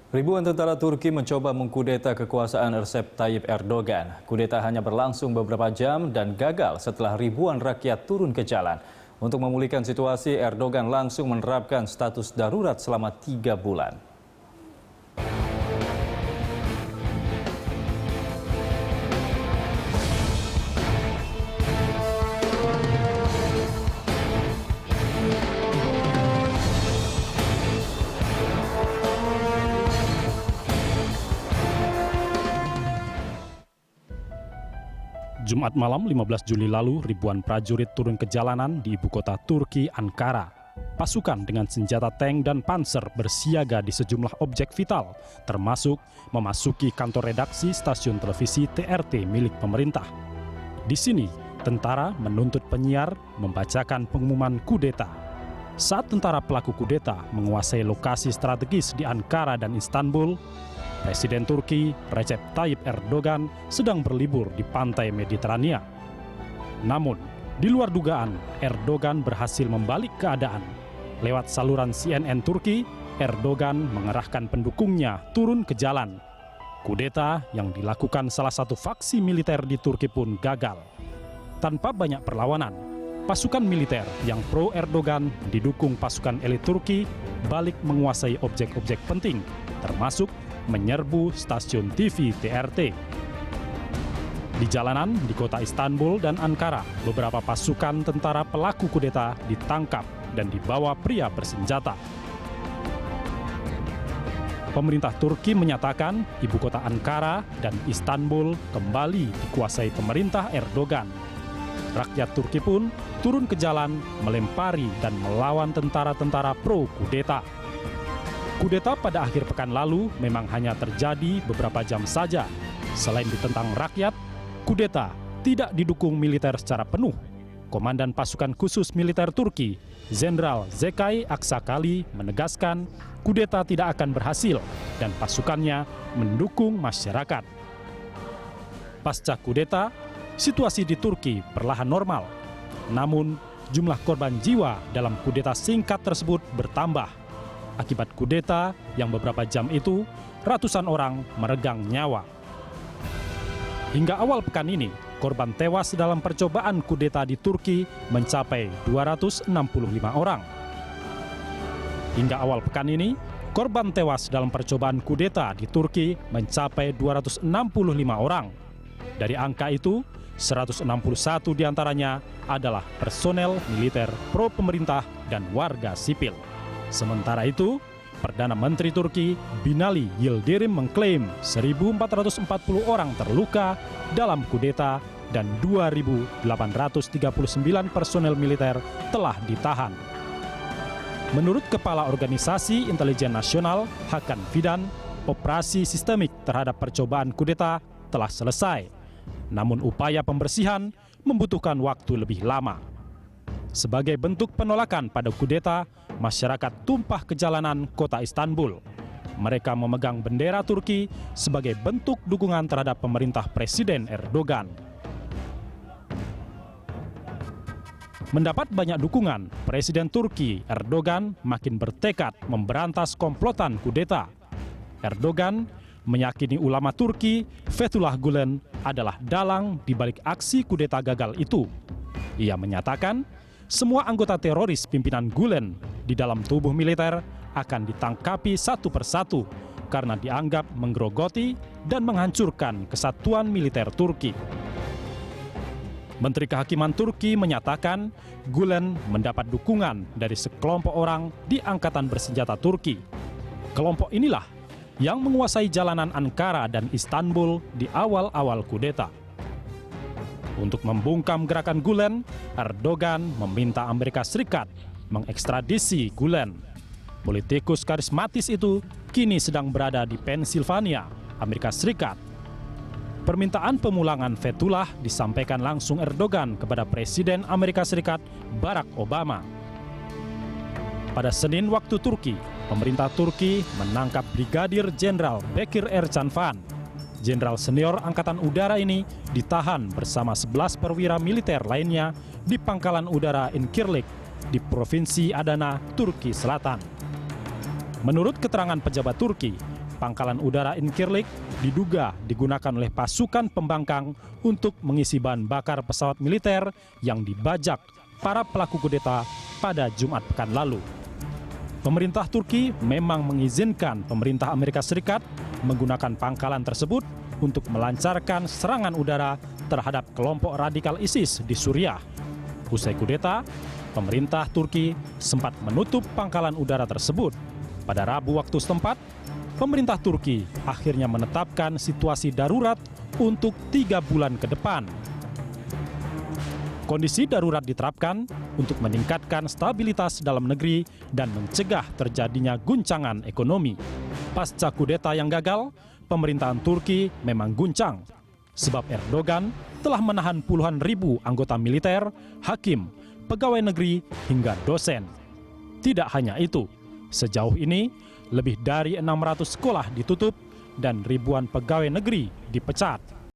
Ribuan tentara Turki mencoba mengkudeta kekuasaan Recep Tayyip Erdogan. Kudeta hanya berlangsung beberapa jam dan gagal setelah ribuan rakyat turun ke jalan. Untuk memulihkan situasi, Erdogan langsung menerapkan status darurat selama 3 bulan. Jumat malam 15 Juli lalu, ribuan prajurit turun ke jalanan di ibu kota Turki, Ankara. Pasukan dengan senjata tank dan panser bersiaga di sejumlah objek vital, termasuk memasuki kantor redaksi stasiun televisi TRT milik pemerintah. Di sini, tentara menuntut penyiar membacakan pengumuman kudeta. Saat tentara pelaku kudeta menguasai lokasi strategis di Ankara dan Istanbul, Presiden Turki Recep Tayyip Erdogan sedang berlibur di pantai Mediterania. Namun, di luar dugaan, Erdogan berhasil membalik keadaan. Lewat saluran CNN Turki, Erdogan mengerahkan pendukungnya turun ke jalan. Kudeta yang dilakukan salah satu faksi militer di Turki pun gagal. Tanpa banyak perlawanan, pasukan militer yang pro-Erdogan didukung pasukan elit Turki balik menguasai objek-objek penting, termasuk menyerbu stasiun TV TRT. Di jalanan di kota Istanbul dan Ankara, beberapa pasukan tentara pelaku kudeta ditangkap dan dibawa pria bersenjata. Pemerintah Turki menyatakan ibu kota Ankara dan Istanbul kembali dikuasai pemerintah Erdogan. Rakyat Turki pun turun ke jalan melempari dan melawan tentara-tentara pro-kudeta. Kudeta pada akhir pekan lalu memang hanya terjadi beberapa jam saja. Selain ditentang rakyat, kudeta tidak didukung militer secara penuh. Komandan pasukan khusus militer Turki, Jenderal Zekai Aksakali, menegaskan kudeta tidak akan berhasil dan pasukannya mendukung masyarakat. Pasca kudeta, situasi di Turki perlahan normal. Namun, jumlah korban jiwa dalam kudeta singkat tersebut bertambah. Akibat kudeta yang beberapa jam itu, ratusan orang meregang nyawa. Hingga awal pekan ini, korban tewas dalam percobaan kudeta di Turki mencapai 265 orang. Hingga awal pekan ini, korban tewas dalam percobaan kudeta di Turki mencapai 265 orang. Dari angka itu, 161 diantaranya adalah personel militer pro-pemerintah dan warga sipil. Sementara itu, Perdana Menteri Turki Binali Yildirim mengklaim 1.440 orang terluka dalam kudeta dan 2.839 personel militer telah ditahan. Menurut Kepala Organisasi Intelijen Nasional Hakan Fidan, operasi sistemik terhadap percobaan kudeta telah selesai. Namun upaya pembersihan membutuhkan waktu lebih lama. Sebagai bentuk penolakan pada kudeta, masyarakat tumpah ke jalanan kota Istanbul. Mereka memegang bendera Turki sebagai bentuk dukungan terhadap pemerintah Presiden Erdogan. Mendapat banyak dukungan, Presiden Turki Erdogan makin bertekad memberantas komplotan kudeta. Erdogan meyakini ulama Turki Fethullah Gulen adalah dalang di balik aksi kudeta gagal itu. Ia menyatakan semua anggota teroris pimpinan Gulen di dalam tubuh militer akan ditangkapi satu persatu karena dianggap menggerogoti dan menghancurkan kesatuan militer Turki. Menteri Kehakiman Turki menyatakan Gulen mendapat dukungan dari sekelompok orang di Angkatan Bersenjata Turki. Kelompok inilah yang menguasai jalanan Ankara dan Istanbul di awal-awal kudeta. Untuk membungkam gerakan Gulen, Erdogan meminta Amerika Serikat mengekstradisi Gulen. Politikus karismatis itu kini sedang berada di Pennsylvania, Amerika Serikat. Permintaan pemulangan Fethullah disampaikan langsung Erdogan kepada Presiden Amerika Serikat Barack Obama. Pada Senin waktu Turki, pemerintah Turki menangkap Brigadir Jenderal Bekir Ercanvan. Jenderal senior Angkatan Udara ini ditahan bersama 11 perwira militer lainnya di Pangkalan Udara Incirlik di Provinsi Adana, Turki Selatan. Menurut keterangan pejabat Turki, Pangkalan udara Incirlik diduga digunakan oleh pasukan pembangkang untuk mengisi bahan bakar pesawat militer yang dibajak para pelaku kudeta pada Jumat pekan lalu. Pemerintah Turki memang mengizinkan pemerintah Amerika Serikat menggunakan pangkalan tersebut untuk melancarkan serangan udara terhadap kelompok radikal ISIS di Suriah. Usai kudeta, pemerintah Turki sempat menutup pangkalan udara tersebut. Pada Rabu waktu setempat, pemerintah Turki akhirnya menetapkan situasi darurat untuk 3 bulan ke depan. Kondisi darurat diterapkan untuk meningkatkan stabilitas dalam negeri dan mencegah terjadinya guncangan ekonomi. Pasca kudeta yang gagal, pemerintahan Turki memang guncang, sebab Erdogan telah menahan puluhan ribu anggota militer, hakim, pegawai negeri, hingga dosen. Tidak hanya itu, sejauh ini lebih dari 600 sekolah ditutup dan ribuan pegawai negeri dipecat.